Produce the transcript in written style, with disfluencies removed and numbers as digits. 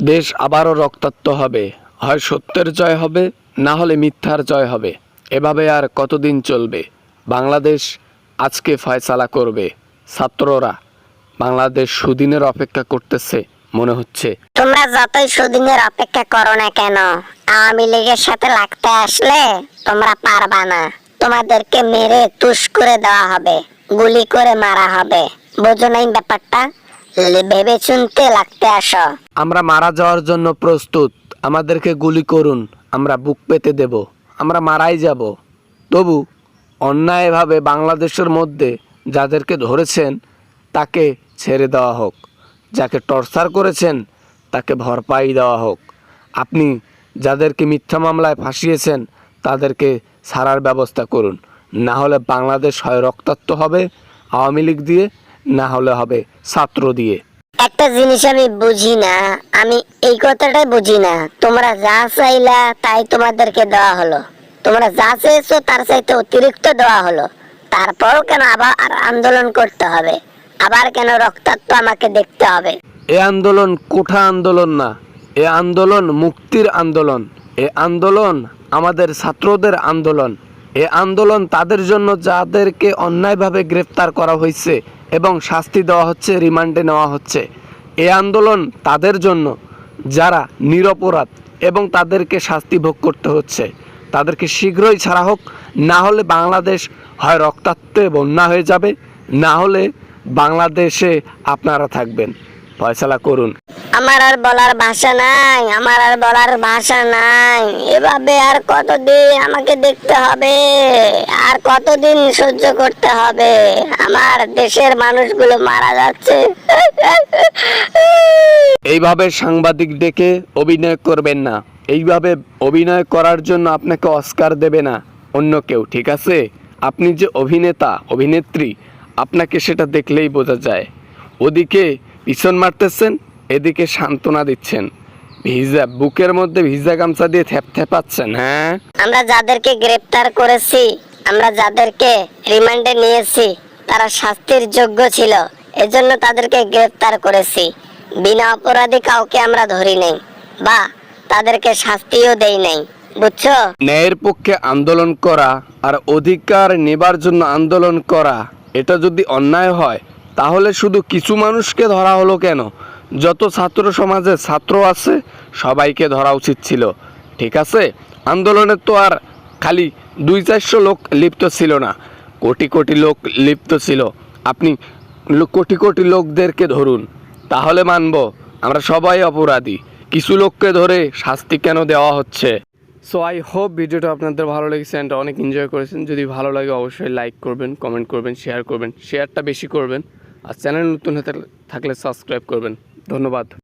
দেশ আবারও রক্তাক্ত হবে, হয় সত্যের জয় হবে, না হলে মিথ্যার জয় হবে। এভাবে আর কতদিন চলবে? বাংলাদেশ আজকে ফয়সালা করবে। ছাত্ররা বাংলাদেশ সুদিনের অপেক্ষা করতেছে মনে হচ্ছে। তোমরা যতই সুদিনের অপেক্ষা করো না কেন, আওয়ামী লীগের সাথে লাগতে আসলে তোমরা পারবা না। তোমাদেরকে মেরে তুষ করে দেওয়া হবে, গুলি করে মারা হবে। বোঝো নাই ব্যাপারটা? ভেবে চিনতে লাগতে আসো। আমরা মারা যাওয়ার জন্য প্রস্তুত। আমাদেরকে গুলি করুন, আমরা বুক পেতে দেব, আমরা মারাই যাব। তবু অন্যায়ভাবে বাংলাদেশের মধ্যে যাদেরকে ধরেছেন তাকে ছেড়ে দেওয়া হোক, যাকে টর্চার করেছেন তাকে ভরপাই দেওয়া হোক। আপনি যাদেরকে মিথ্যা মামলায় ফাঁসিয়েছেন তাদেরকে ছাড়ার ব্যবস্থা করুন। না হলে বাংলাদেশ হয় রক্তাক্ত হবে আওয়ামী লীগ দিয়ে, না হলে হবে ছাত্র দিয়ে। একটা জিনিস আমি বুঝি না, আমি এই কথাটাই বুঝি না। তোমরা যা চাইলা তাই তোমাদেরকে দেওয়া হলো, তোমরা যা চেয়েছো তার চাইতে অতিরিক্ত দেওয়া হলো। তারপরও কেন আবার আন্দোলন করতে হবে? আবার কেন রক্তাক্ত আমাকে দেখতে হবে? এ আন্দোলন কোঠা আন্দোলন না, এ আন্দোলন মুক্তির আন্দোলন। এ আন্দোলন আমাদের ছাত্রদের আন্দোলন। এ আন্দোলন তাদের জন্য যাদেরকে অন্যায়ভাবে গ্রেফতার করা হয়েছে এবং শাস্তি দেওয়া হচ্ছে, রিমান্ডে নেওয়া হচ্ছে। এ আন্দোলন তাদের জন্য যারা নিরপরাধ এবং তাদেরকে শাস্তি ভোগ করতে হচ্ছে। তাদেরকে শীঘ্রই ছাড়া হোক, না হলে বাংলাদেশ হয় রক্তাক্তে বন্যা হয়ে যাবে, না হলে বাংলাদেশে আপনারা থাকবেন। ফয়সালা করুন। আমার আর বলার ভাষা নাই, আমার আর বলার ভাষা নাই। এভাবে আর কতদিন আমাকে দেখতে হবে? আর কতদিন সহ্য করতে হবে? আমার দেশের মানুষগুলো মারা যাচ্ছে। এইভাবে সাংবাদিক ডেকে অভিনয় করবেন না। এইভাবে অভিনয় করার জন্য আপনাকে অস্কার দেবে না অন্য কেউ, ঠিক আছে? আপনি যে অভিনেতা অভিনেত্রী, আপনাকে সেটা দেখলেই বোঝা যায়। ওদিকে পিছন মারতেছেন, এদিকে সান্ত্বনা দিচ্ছেন, ভিজা বুকের মধ্যে ভিজা গামছা দিয়ে থ্যাপাচ্ছেন। হ্যাঁ, আমরা যাদেরকে গ্রেফতার করেছি, আমরা যাদেরকে রিমান্ডে নিয়েছি, তারা শাস্তির যোগ্য ছিল, এজন্য তাদেরকে গ্রেফতার করেছি। বিনা অপরাধী কাউকে আমরা ধরি নাই বা তাদেরকে শাস্তিও দেই নাই, বুঝছো? ন্যায়ের পক্ষে আন্দোলন করা আর অধিকার নেবার জন্য আন্দোলন করা, এটা যদি অন্যায় হয় তাহলে শুধু কিছু মানুষকে ধরা হলো কেন? যত ছাত্র সমাজে ছাত্র আছে সবাইকে ধরা উচিত ছিল, ঠিক আছে? আন্দোলনে তো আর খালি 200-400 লোক লিপ্ত ছিল না, কোটি কোটি লোক লিপ্ত ছিল। আপনি কোটি কোটি লোকদেরকে ধরুন, তাহলে মানব আমরা সবাই অপরাধী। কিছু লোককে ধরে শাস্তি কেন দেওয়া হচ্ছে? সো আই হোপ ভিডিওটা আপনাদের ভালো লেগেছে অ্যান্ড অনেক এনজয় করেছেন। যদি ভালো লাগে অবশ্যই লাইক করবেন, কমেন্ট করবেন, শেয়ার করবেন। শেয়ারটা বেশি করবেন। আর চ্যানেল নতুন হয়ে থাকলে সাবস্ক্রাইব করবেন। ধন্যবাদ।